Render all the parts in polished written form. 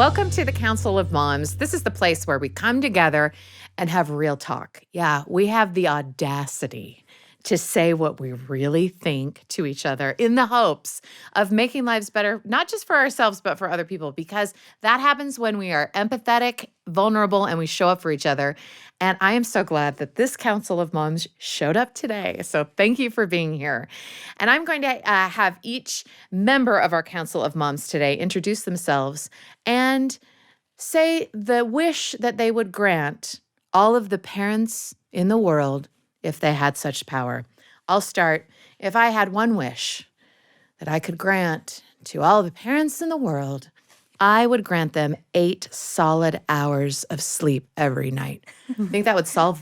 Welcome to the Council of Moms. This is the place where we come together and have real talk. Yeah, we have the audacity to say what we really think to each other in the hopes of making lives better, not just for ourselves, but for other people, because that happens when we are empathetic, vulnerable, and we show up for each other. And I am so glad that this Council of Moms showed up today. So thank you for being here. And I'm going to have each member of our Council of Moms today introduce themselves and say the wish that they would grant all of the parents in the world if they had such power. I'll start. If I had one wish that I could grant to all the parents in the world, I would grant them 8 solid hours of sleep every night. I think that would solve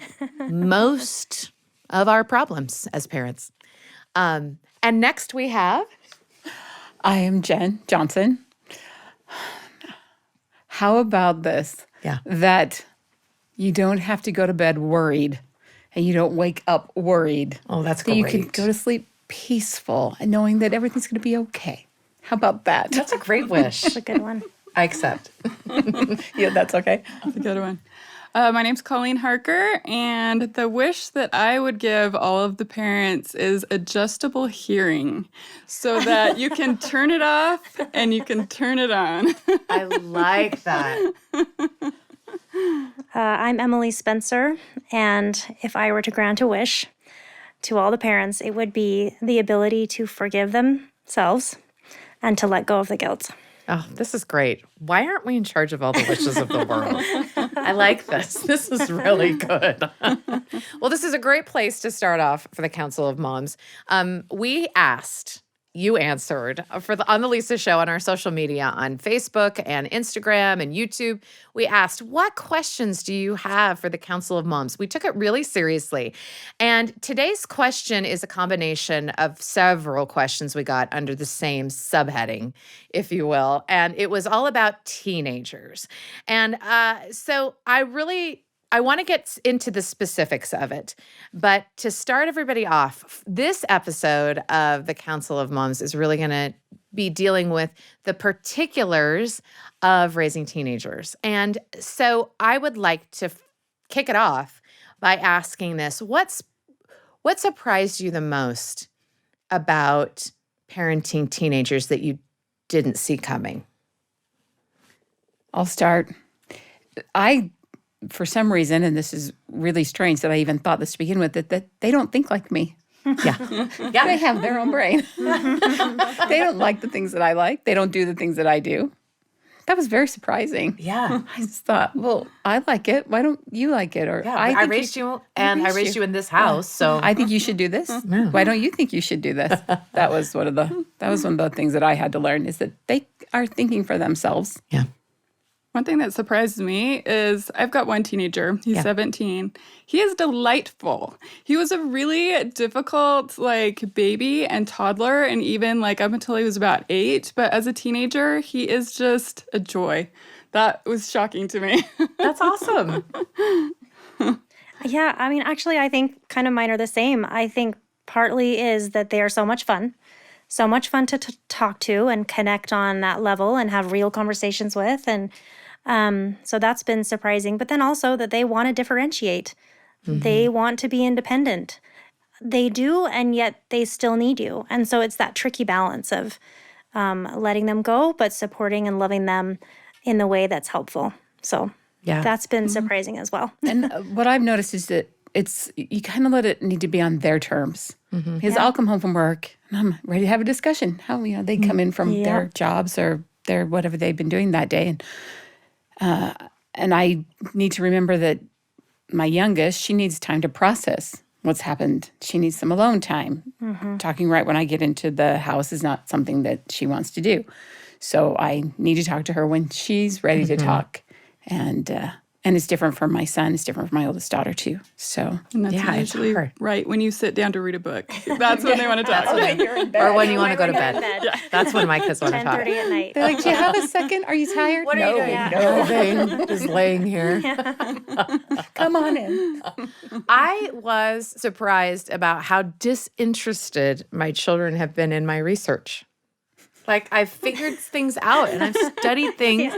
most of our problems as parents. And next we have... I am Jen Johnson. How about this? Yeah. That you don't have to go to bed worried and you don't wake up worried. Oh, that's that great. you can go to sleep peaceful and knowing that everything's going to be okay. How about that? That's a great wish. That's a good one. I accept. Yeah, that's okay. That's a good one. My name's Colleen Harker, and the wish that I would give all of the parents is adjustable hearing so that you can turn it off and you can turn it on. I like that. I'm Emily Spencer, and if I were to grant a wish to all the parents, it would be the ability to forgive themselves and to let go of the guilt. Oh, this is great. Why aren't we in charge of all the wishes of the world? I like this. This is really good. Well, this is a great place to start off for the Council of Moms. We asked, you answered on the Lisa Show on our social media on Facebook and Instagram and YouTube. We asked, what questions do you have for the Council of Moms? We took it really seriously. And today's question is a combination of several questions we got under the same subheading, if you will. And it was all about teenagers. And so I want to get into the specifics of it, but to start everybody off, this episode of the Council of Moms is really going to be dealing with the particulars of raising teenagers. And so I would like to kick it off by asking this. What surprised you the most about parenting teenagers that you didn't see coming? I'll start. For some reason, and this is really strange that I even thought this to begin with, that they don't think like me. Yeah. They have their own brain. They don't like the things that I like. They don't do the things that I do. That was very surprising. Yeah. I just thought, well, I like it. Why don't you like it? Or Yeah, I raised you, and I raised you in this house, so I think you should do this. Why don't you think you should do this? That was one of the things that I had to learn, is that they are thinking for themselves. yeah. One thing that surprised me is I've got one teenager. He's 17. He is delightful. He was a really difficult baby and toddler, and even up until he was about 8. But as a teenager, he is just a joy. That was shocking to me. That's awesome. Yeah, I mean, actually, I think kind of mine are the same. I think partly is that they are so much fun to talk to and connect on that level and have real conversations with. And so that's been surprising. But then also that they want to differentiate. Mm-hmm. They want to be independent. They do, and yet they still need you. And so it's that tricky balance of letting them go, but supporting and loving them in the way that's helpful. So that's been surprising as well. And what I've noticed is that you kind of let it need to be on their terms. Mm-hmm. Because I'll come home from work and I'm ready to have a discussion. How they come in from their jobs or their whatever they've been doing that day, and I need to remember that my youngest, she needs time to process what's happened. She needs some alone time. Mm-hmm. Talking right when I get into the house is not something that she wants to do. So I need to talk to her when she's ready to talk. And it's different for my son. It's different for my oldest daughter, too. So, and that's usually right when you sit down to read a book. That's when they want to talk. Or when you want to go to bed. That's when my kids want to talk. 10:30 at night. They're like, do you have a second? Are you tired? What are you doing? No, babe. Just laying here. Come on in. I was surprised about how disinterested my children have been in my research. Like I've figured things out and I've studied things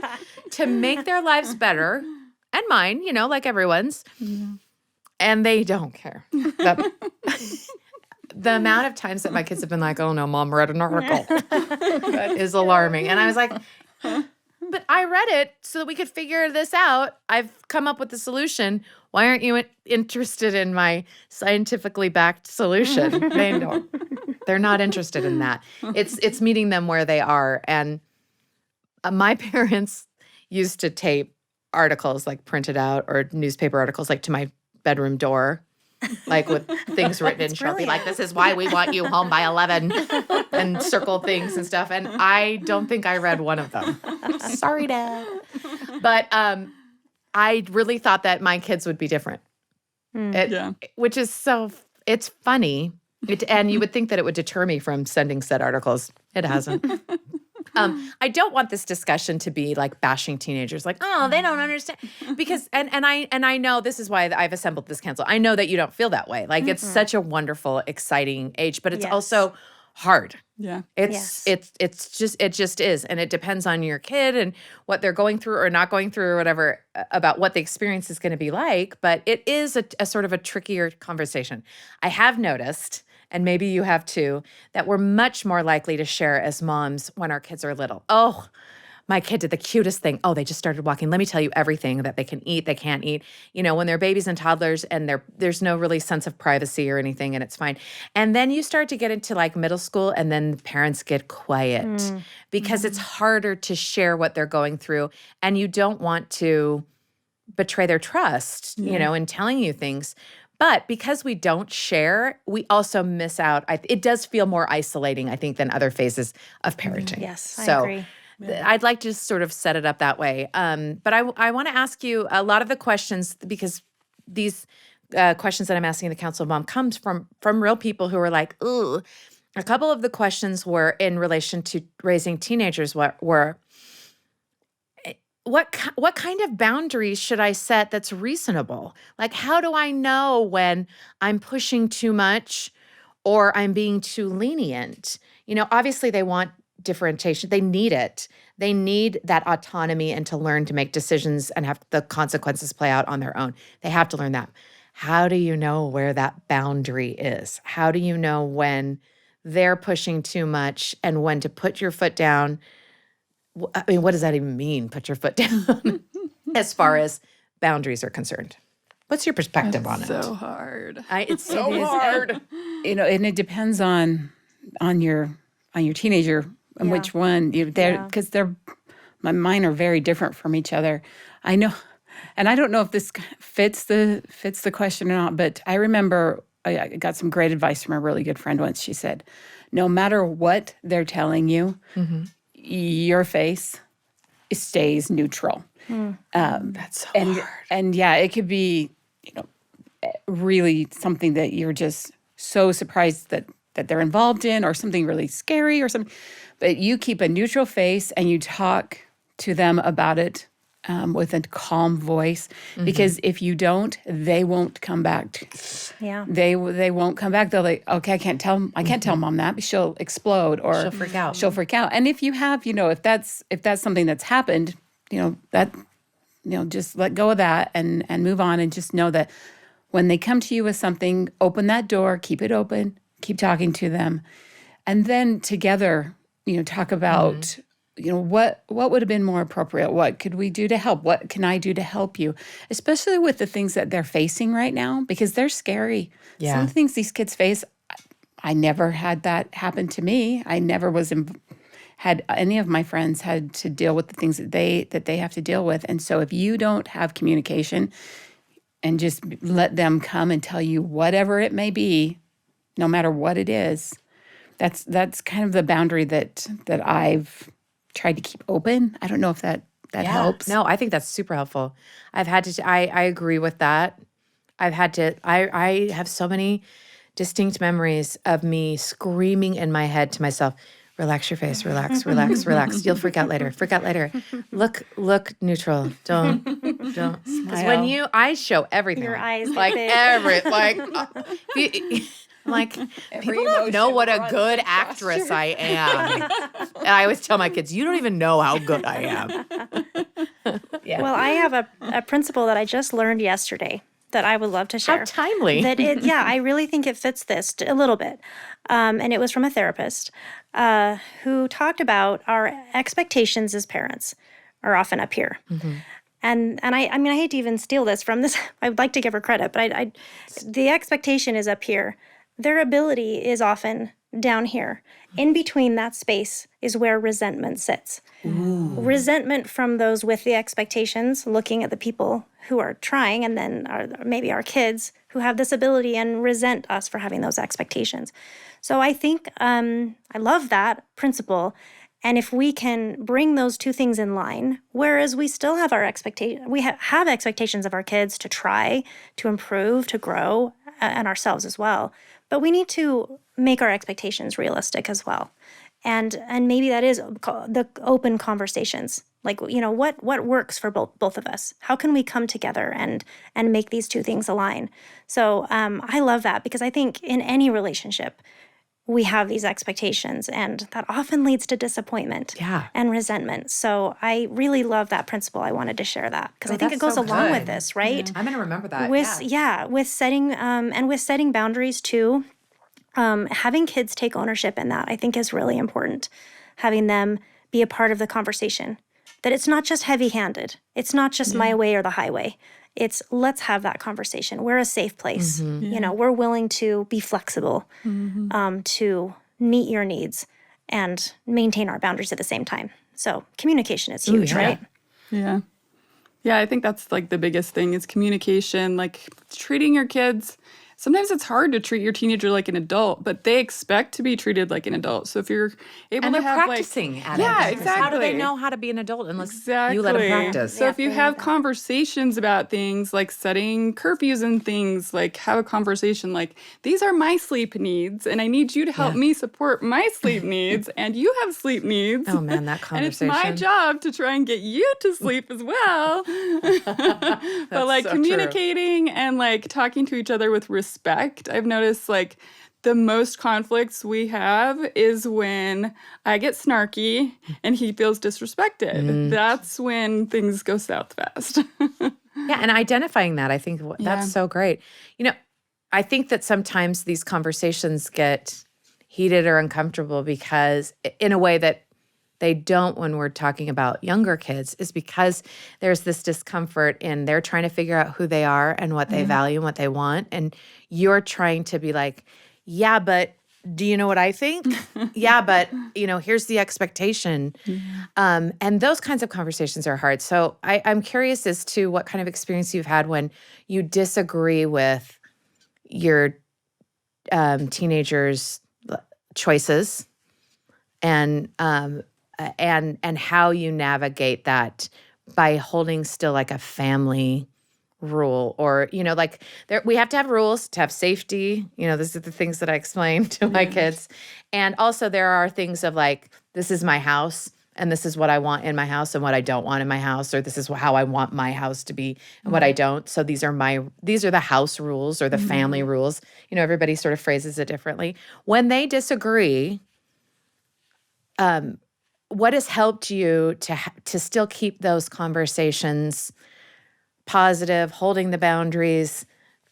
to make their lives better and mine, like everyone's. And they don't care. The amount of times that my kids have been like, oh no, Mom read an article. That is alarming. And I was like, but I read it so that we could figure this out. I've come up with the solution. Why aren't you interested in my scientifically backed solution? They're not interested in that. It's meeting them where they are. And my parents used to tape articles like printed out or newspaper articles like to my bedroom door, like with things written in Sharpie, like this is why we want you home by 11 and circle things and stuff. And I don't think I read one of them. Sorry, Dad. But I really thought that my kids would be different, which is it's funny. And you would think that it would deter me from sending said articles. It hasn't. I don't want this discussion to be like bashing teenagers, like, oh, they don't understand. Because and I know this is why I've assembled this council. I know that you don't feel that way. Like it's such a wonderful, exciting age, but it's also hard. Yeah. It just is. And it depends on your kid and what they're going through or not going through or whatever about what the experience is going to be like. But it is a sort of a trickier conversation. I have noticed, and maybe you have too, that we're much more likely to share as moms when our kids are little. Oh, my kid did the cutest thing. Oh, they just started walking. Let me tell you everything that they can eat, they can't eat. When they're babies and toddlers and there's no really sense of privacy or anything and it's fine. And then you start to get into like middle school and then parents get quiet because it's harder to share what they're going through and you don't want to betray their trust, in telling you things. But because we don't share, we also miss out. It does feel more isolating, I think, than other phases of parenting. Yes, I agree. I'd like to sort of set it up that way. But I want to ask you a lot of the questions, because these questions that I'm asking the Council of Mom comes from real people who are like, ooh. A couple of the questions were in relation to raising teenagers were what kind of boundaries should I set that's reasonable? Like, how do I know when I'm pushing too much or I'm being too lenient? Obviously they want differentiation. They need it. They need that autonomy and to learn to make decisions and have the consequences play out on their own. They have to learn that. How do you know where that boundary is? How do you know when they're pushing too much and when to put your foot down? I mean, what does that even mean, put your foot down, as far as boundaries are concerned? What's your perspective on it? So hard. It's so hard. And it depends on your teenager and which one because mine are very different from each other. I know, and I don't know if this fits the question or not, but I remember I got some great advice from a really good friend once. She said, no matter what they're telling you, your face stays neutral. That's so hard. And it could be, really something that you're just so surprised that they're involved in, or something really scary or something. But you keep a neutral face and you talk to them about it with a calm voice, because if you don't, they won't come back. They won't come back. They'll like, okay, I can't tell Mom that. She'll explode or she'll freak out. And if you have, if that's something that's happened, just let go of that and move on, and just know that when they come to you with something, open that door, keep it open, keep talking to them, and then together, talk about. What would have been more appropriate? What could we do to help? What can I do to help you? Especially with the things that they're facing right now, because they're scary. Yeah. Some of the things these kids face, I never had that happen to me. I never had any of my friends had to deal with the things that they have to deal with. And so if you don't have communication and just let them come and tell you whatever it may be, no matter what it is, that's kind of the boundary that I've tried to keep open. I don't know if that helps. No, I think that's super helpful. I've had to, I agree with that. I have so many distinct memories of me screaming in my head to myself, relax your face, relax, relax, relax. You'll freak out later. Look neutral. Don't. Because when I show everything. Your eyes like big. I'm like, people don't know what a good actress I am. And I always tell my kids, you don't even know how good I am. Yeah. Well, I have a principle that I just learned yesterday that I would love to share. How timely. I really think it fits this a little bit. And it was from a therapist who talked about our expectations as parents are often up here. And I mean, I hate to even steal this from this. I would like to give her credit, but the expectation is up here. Their ability is often down here. In between that space is where resentment sits. Resentment from those with the expectations, looking at the people who are trying, and then maybe our kids who have this ability and resent us for having those expectations. So I think I love that principle. And if we can bring those two things in line, whereas we still have our have expectations of our kids to try, to improve, to grow, and ourselves as well. But we need to make our expectations realistic as well. And maybe that is the open conversations. Like, what works for both of us? How can we come together and make these two things align? So I love that, because I think in any relationship, we have these expectations, and that often leads to disappointment and resentment. So I really love that principle. I wanted to share that because I think it goes along with this, right? I'm going to remember that. With setting boundaries too. Having kids take ownership in that, I think, is really important. Having them be a part of the conversation. That it's not just heavy-handed. It's not just my way or the highway. It's let's have that conversation. We're a safe place. We're willing to be flexible, to meet your needs and maintain our boundaries at the same time. So communication is huge, right? Yeah. Yeah, I think that's like the biggest thing is communication, like treating your kids. Sometimes it's hard to treat your teenager like an adult, but they expect to be treated like an adult. So if you're able and to they're have practicing at it. Yeah, exactly. How do they know how to be an adult unless you let them practice? So if you have conversations about things like setting curfews and things, like have a conversation like, these are my sleep needs, and I need you to help me support my sleep needs, and you have sleep needs. Oh man, that conversation. And it's my job to try and get you to sleep as well. But like so communicating and like talking to each other with respect. I've noticed like the most conflicts we have is when I get snarky and he feels disrespected. That's when things go south fast. And identifying that, I think that's so great. I think that sometimes these conversations get heated or uncomfortable because in a way that they don't when we're talking about younger kids is because there's this discomfort in they're trying to figure out who they are and what they value and what they want. And you're trying to be like, yeah, but do you know what I think? Yeah, but, here's the expectation. And those kinds of conversations are hard. So I'm curious as to what kind of experience you've had when you disagree with your teenagers' choices and how you navigate that by holding still like a family rule or, we have to have rules to have safety. These are the things that I explain to my kids. And also there are things of like, this is my house and this is what I want in my house and what I don't want in my house, or this is how I want my house to be and what I don't. So these are the house rules or the family rules. Everybody sort of phrases it differently. When they disagree, what has helped you to still keep those conversations positive, holding the boundaries,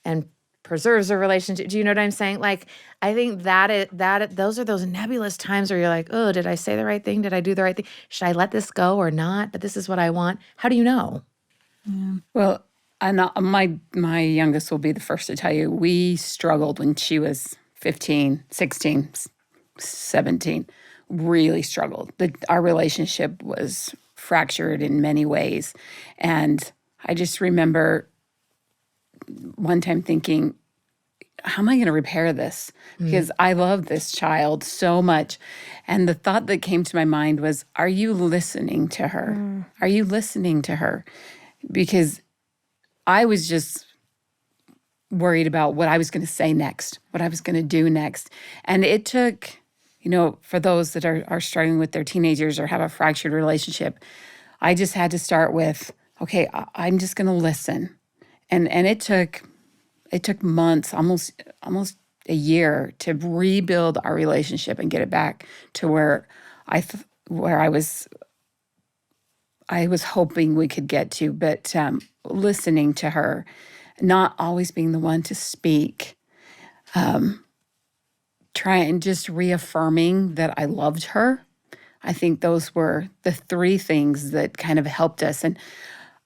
and preserves a relationship? Do you know what I'm saying? Like, I think those are those nebulous times where you're like, oh, did I say the right thing? Did I do the right thing? Should I let this go or not? But this is what I want. How do you know? Yeah. Well, my youngest will be the first to tell you, we struggled when she was 15, 16, 17. Really struggled. Our relationship was fractured in many ways. And I just remember one time thinking, how am I going to repair this? Because I love this child so much. And the thought that came to my mind was, are you listening to her? Are you listening to her? Because I was just worried about what I was going to say next, what I was going to do next. And it took... for those that are struggling with their teenagers or have a fractured relationship, I just had to start with, okay, I'm just going to listen. And it took months, almost a year to rebuild our relationship and get it back to where I was hoping we could get to. But listening to her, not always being the one to speak, trying just reaffirming that I loved her. I think those were the three things that kind of helped us. And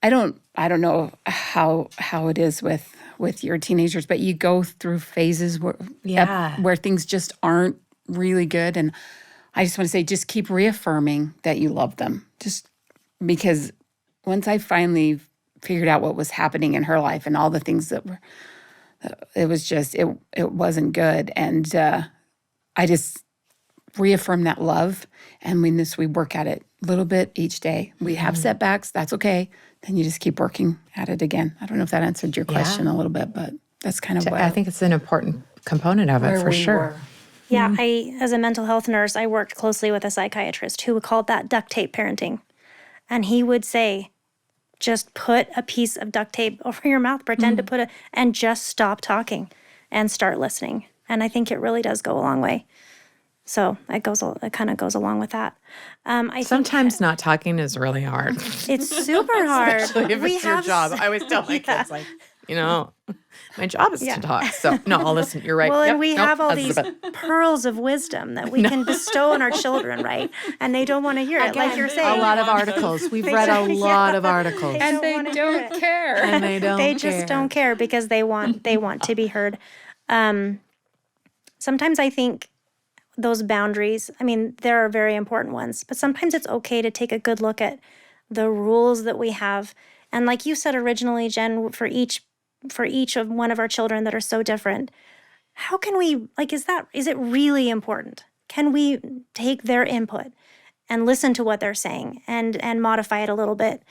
I don't know how it is with your teenagers, but you go through phases where things just aren't really good. And I just want to say, just keep reaffirming that you love them. Just because once I finally figured out what was happening in her life and all the things that were, it was just, it wasn't good. And I just reaffirm that love. And we work at it a little bit each day. We have setbacks. That's okay. Then you just keep working at it again. I don't know if that answered your question a little bit, but that's kind of what I think it's an important component of it for sure. Yeah, as a mental health nurse, I worked closely with a psychiatrist who called that duct tape parenting. And he would say, just put a piece of duct tape over your mouth, pretend to put and just stop talking and start listening. And I think it really does go a long way. So it kind of goes along with that. Sometimes not talking is really hard. It's super hard. Especially if it's your job. I always tell my kids, like, my job is to talk. So, no, I'll listen. You're right. Well, and we have all these pearls of wisdom that we can bestow on our children, right? And they don't want to hear it, like you're saying. A lot of articles. We've read a lot of articles. and they don't care. And they don't They just don't care because they want to be heard. Sometimes I think those boundaries, there are very important ones, but sometimes it's okay to take a good look at the rules that we have. And like you said originally, Jen, for each of one of our children that are so different, how can we, is it really important? Can we take their input and listen to what they're saying and modify it a little bit,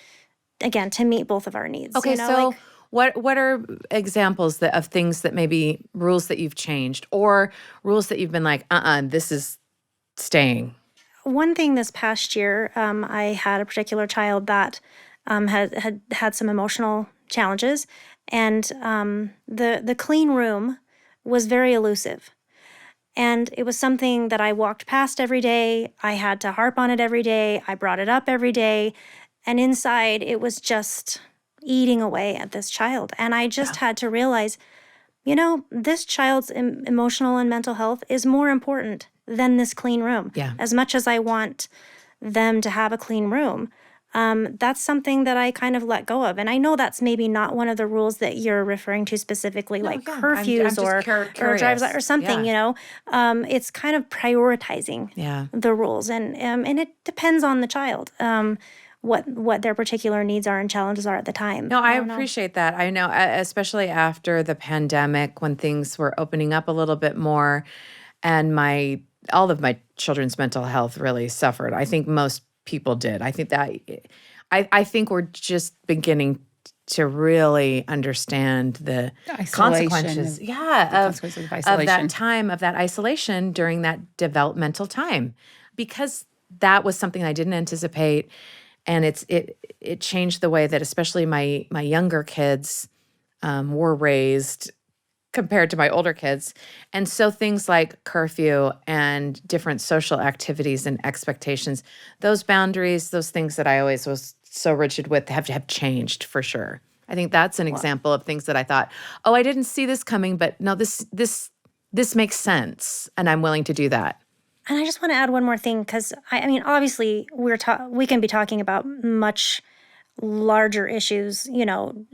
again, to meet both of our needs? Okay, so what are examples of things that maybe rules that you've changed or rules that you've been like, this is staying? One thing this past year, I had a particular child that had some emotional challenges, and the clean room was very elusive. And it was something that I walked past every day. I had to harp on it every day. I brought it up every day. And inside, it was just eating away at this child. And I just had to realize, this child's emotional and mental health is more important than this clean room. Yeah. As much as I want them to have a clean room, that's something that I kind of let go of. And I know that's maybe not one of the rules that you're referring to specifically, curfews or drives or something, it's kind of prioritizing the rules. And it depends on the child. What their particular needs are and challenges are at the time. No, I appreciate that. I know, especially after the pandemic, when things were opening up a little bit more, and all of my children's mental health really suffered. I think most people did. I think I think we're just beginning to really understand the consequences, of that time, of that isolation during that developmental time, because that was something I didn't anticipate. And it changed the way that especially my younger kids were raised compared to my older kids. And so things like curfew and different social activities and expectations, those boundaries, those things that I always was so rigid with have changed for sure. I think that's an example of things that I thought, I didn't see this coming, but no, this makes sense, and I'm willing to do that. And I just want to add one more thing, because obviously we can be talking about much larger issues,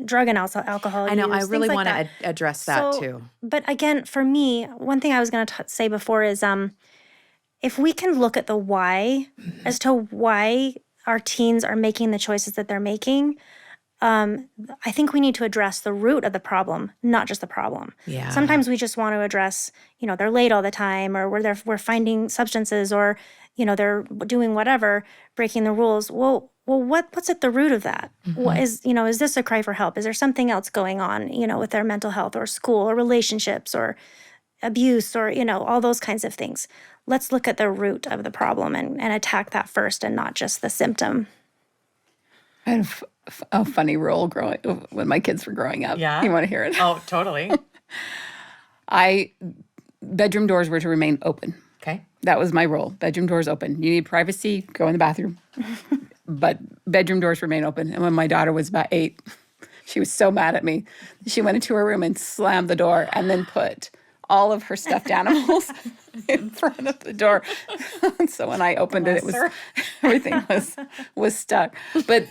drug and alcohol use. I know. I really want to address that too. But again, for me, one thing I was going to say before is, if we can look at the why as to why our teens are making the choices that they're making, I think we need to address the root of the problem, not just the problem. Yeah. Sometimes we just want to address, they're late all the time, or we're finding substances, or, they're doing whatever, breaking the rules. Well, what's at the root of that? Mm-hmm. What is this a cry for help? Is there something else going on, with their mental health or school or relationships or abuse or, all those kinds of things? Let's look at the root of the problem and attack that first, and not just the symptom. I had a funny rule when my kids were growing up. Yeah. You want to hear it? Oh, totally. bedroom doors were to remain open. Okay. That was my rule. Bedroom doors open. You need privacy, go in the bathroom. But bedroom doors remain open. And when my daughter was about 8, she was so mad at me. She went into her room and slammed the door and then put all of her stuffed animals in front of the door. So when I opened it, everything was stuck. But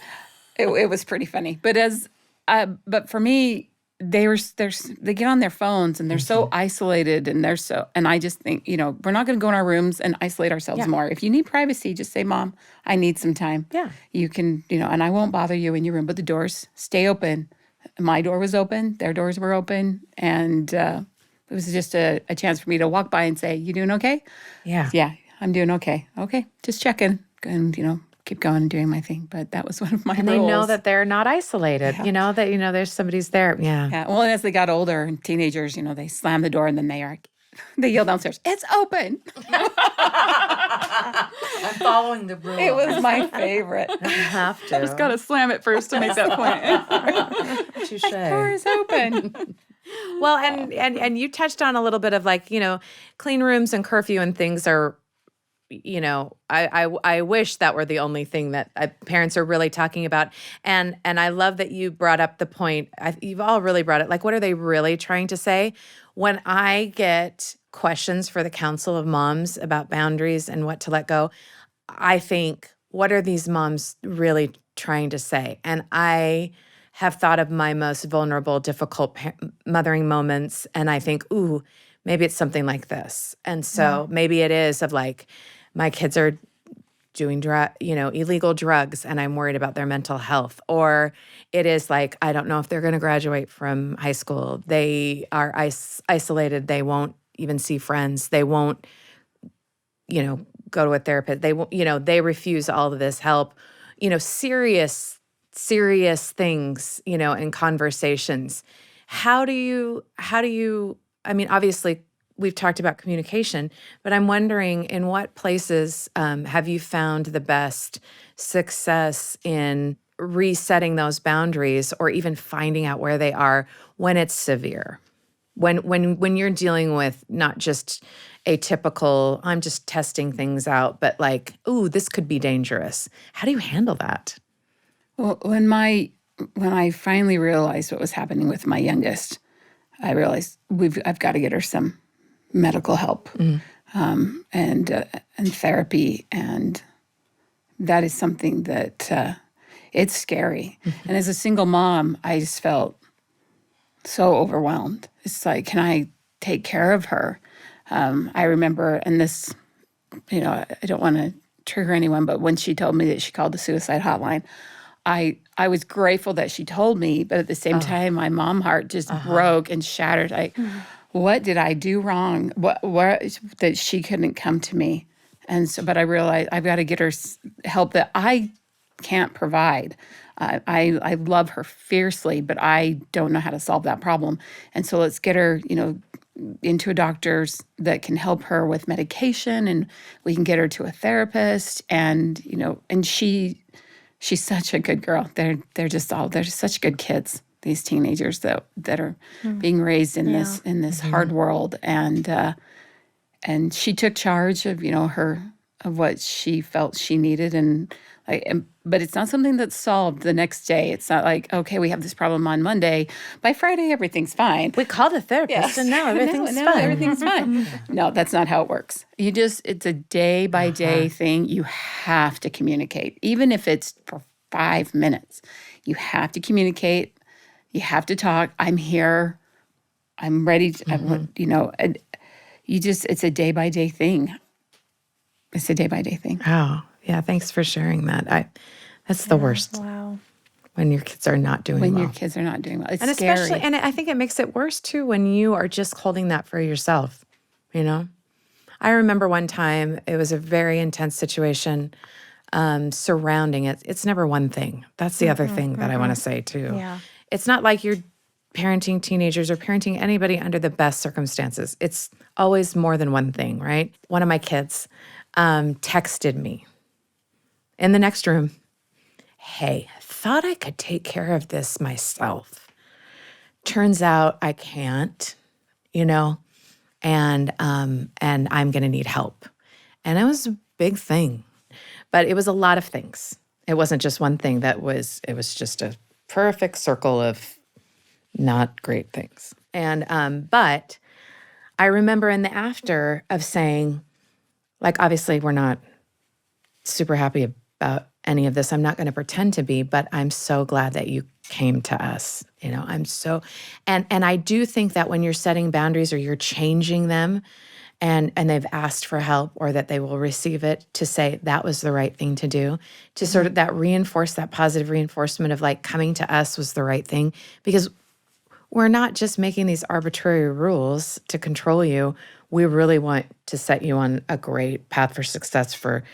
it was pretty funny. But for me, they get on their phones and they're so isolated and I just think, we're not going to go in our rooms and isolate ourselves more. If you need privacy, just say, Mom, I need some time. Yeah. You can, and I won't bother you in your room, but the doors stay open. My door was open, their doors were open, and it was just a chance for me to walk by and say, you doing okay? Yeah. Yeah, I'm doing okay. Okay, just checking and, keep going and doing my thing. But that was one of my And rules. they know that they're not isolated, that, there's somebody's there. Yeah. Yeah. Well, as they got older and teenagers, they slam the door and then they yell downstairs, it's open. I'm following the rules. It was my favorite. You have to. Just got to slam it first to make that point. Touche. Door is open. Well, and you touched on a little bit of clean rooms and curfew and things are, I wish that were the only thing that parents are really talking about. And I love that you brought up the point. You've all really brought it. What are they really trying to say? When I get questions for the Council of Moms about boundaries and what to let go, I think, what are these moms really trying to say? And I have thought of my most vulnerable, difficult mothering moments, and I think, ooh, maybe it's something like this. And so maybe it is of my kids are doing illegal drugs and I'm worried about their mental health. Or it is I don't know if they're going to graduate from high school. They are isolated. They won't even see friends. They won't, go to a therapist. They won't, they refuse all of this help, serious things, in conversations. How do you, obviously we've talked about communication, but I'm wondering in what places have you found the best success in resetting those boundaries or even finding out where they are when it's severe? When you're dealing with not just a typical, I'm just testing things out, but ooh, this could be dangerous. How do you handle that? Well, when I finally realized what was happening with my youngest, I realized I've got to get her some medical help and therapy, and that is something that it's scary. And as a single mom, I just felt so overwhelmed. It's can I take care of her? I remember, and this, I don't want to trigger anyone, but when she told me that she called the suicide hotline, I was grateful that she told me, but at the same time, my mom heart just broke and shattered. What did I do wrong? What that she couldn't come to me? And so, but I realized I've got to get her help that I can't provide. I love her fiercely, but I don't know how to solve that problem. And so let's get her, into a doctor's that can help her with medication, and we can get her to a therapist. And and she's such a good girl. They're just such good kids. These teenagers that are being raised in this hard world, and she took charge of of what she felt she needed, but it's not something that's solved the next day. It's not okay, we have this problem on Monday. By Friday, everything's fine. We called a therapist and now everything's fine. Everything's fine. No, that's not how it works. It's a day by day thing. You have to communicate, even if it's for 5 minutes. You have to communicate. You have to talk. I'm here. I'm ready. And it's a day by day thing. It's a day by day thing. Oh, yeah. Thanks for sharing that. That's the worst. Wow. When your kids are not doing well. When your kids are not doing well. It's and scary. especially, and I think it makes it worse too when you are just holding that for yourself, I remember one time it was a very intense situation surrounding it. It's never one thing. That's the other thing that I want to say too. Yeah. It's not like you're parenting teenagers or parenting anybody under the best circumstances. It's always more than one thing, right? One of my kids texted me in the next room, hey, thought I could take care of this myself. Turns out I can't, and I'm going to need help. And it was a big thing, but it was a lot of things. It wasn't just one thing it was just a perfect circle of not great things. And, but I remember in the after of saying, like, obviously we're not super happy about any of this. I'm not going to pretend to be, but I'm so glad that you came to us. I'm so, and I do think that when you're setting boundaries or you're changing them and they've asked for help or that they will receive it, to say that was the right thing to do, to sort of that positive reinforcement of like coming to us was the right thing, because we're not just making these arbitrary rules to control you. We really want to set you on a great path for success for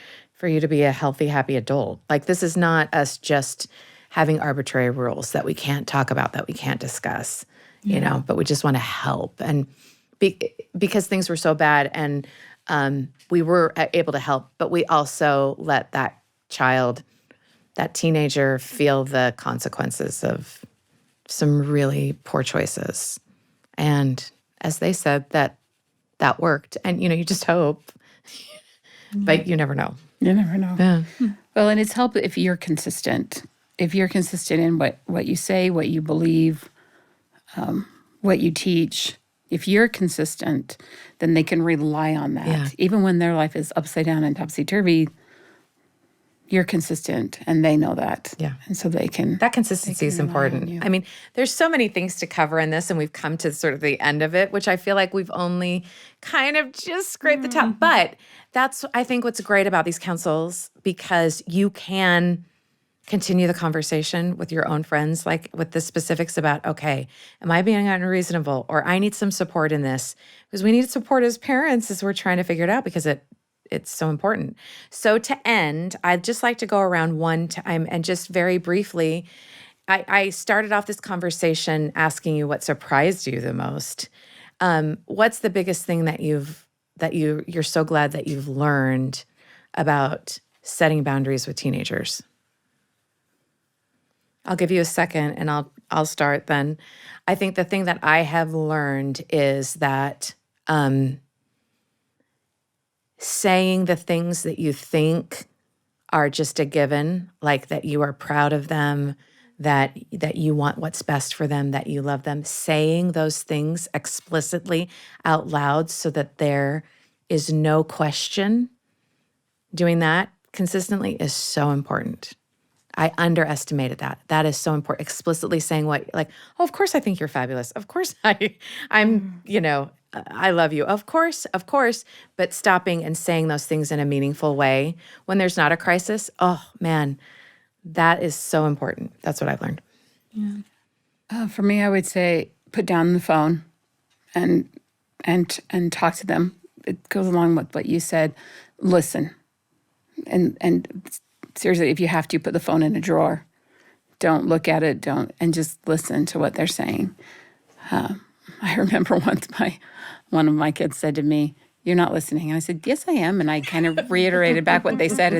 you to be a healthy, happy adult. Like, this is not us just having arbitrary rules that we can't talk about, that we can't discuss, but we just want to help. And because things were so bad and we were able to help, but we also let that child, that teenager, feel the consequences of some really poor choices. And as they said, that worked. And, you just hope, but you never know. You never know. Yeah. Well, and it's helped if you're consistent. If you're consistent in what you say, what you believe, what you teach. If you're consistent, then they can rely on that. Yeah. Even when their life is upside down and topsy-turvy, you're consistent, and they know that. Yeah. And so they can. That consistency is rely on important. you. I mean, there's so many things to cover in this, and we've come to sort of the end of it, which I feel like we've only kind of just scraped the top. But that's, I think, what's great about these councils, because you can continue the conversation with your own friends, like with the specifics about, okay, am I being unreasonable, or I need some support in this, because we need support as parents as we're trying to figure it out, because it's so important. So to end, I'd just like to go around one time and just very briefly, I started off this conversation asking you what surprised you the most. What's the biggest thing that you're so glad that you've learned about setting boundaries with teenagers? I'll give you a second and I'll start then. I think the thing that I have learned is that saying the things that you think are just a given, like that you are proud of them, that you want what's best for them, that you love them, saying those things explicitly out loud so that there is no question, doing that consistently is so important. I underestimated that. That is so important. Explicitly saying oh, of course I think you're fabulous. Of course I'm, I love you. Of course. But stopping and saying those things in a meaningful way when there's not a crisis, oh man, that is so important. That's what I've learned. Yeah. For me, I would say put down the phone and talk to them. It goes along with what you said. Listen. And seriously, if you have to, put the phone in a drawer. Don't look at it. And just listen to what they're saying. I remember once one of my kids said to me, "You're not listening." And I said, "Yes, I am." And I kind of reiterated back what they said.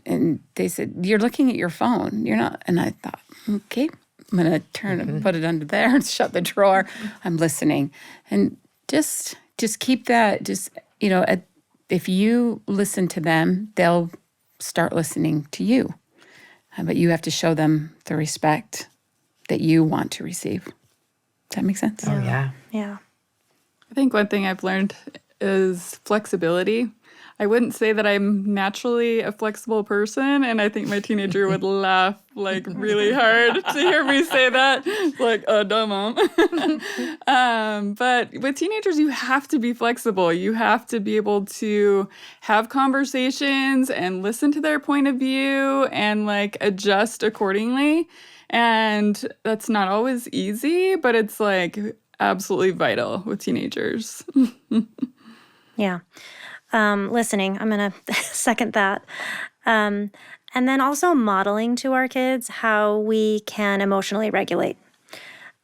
And they said, "You're looking at your phone. You're not." And I thought, okay, I'm going to turn and put it under there and shut the drawer. I'm listening. And just keep that, if you listen to them, they'll start listening to you. But you have to show them the respect that you want to receive. Does that make sense? Oh, yeah. Yeah. I think one thing I've learned is flexibility. I wouldn't say that I'm naturally a flexible person, and I think my teenager would laugh like really hard to hear me say that. It's like, oh, dumb mom. But with teenagers, you have to be flexible. You have to be able to have conversations and listen to their point of view and like adjust accordingly. And that's not always easy, but it's like absolutely vital with teenagers. Yeah. Listening, I'm going to second that. And then also modeling to our kids how we can emotionally regulate.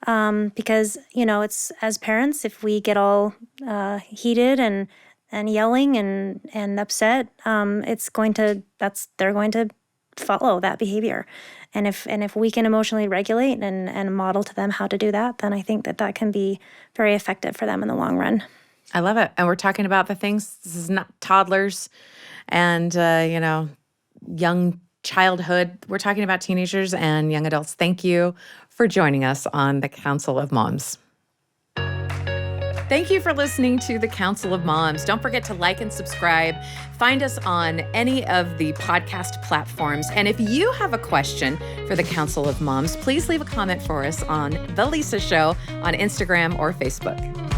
Because, it's as parents, if we get all heated and yelling and upset, they're going to follow that behavior. And if we can emotionally regulate and model to them how to do that, then I think that can be very effective for them in the long run. I love it. And we're talking about the things, this is not toddlers and, young childhood. We're talking about teenagers and young adults. Thank you for joining us on the Council of Moms. Thank you for listening to the Council of Moms. Don't forget to like and subscribe. Find us on any of the podcast platforms. And if you have a question for the Council of Moms, please leave a comment for us on The Lisa Show on Instagram or Facebook.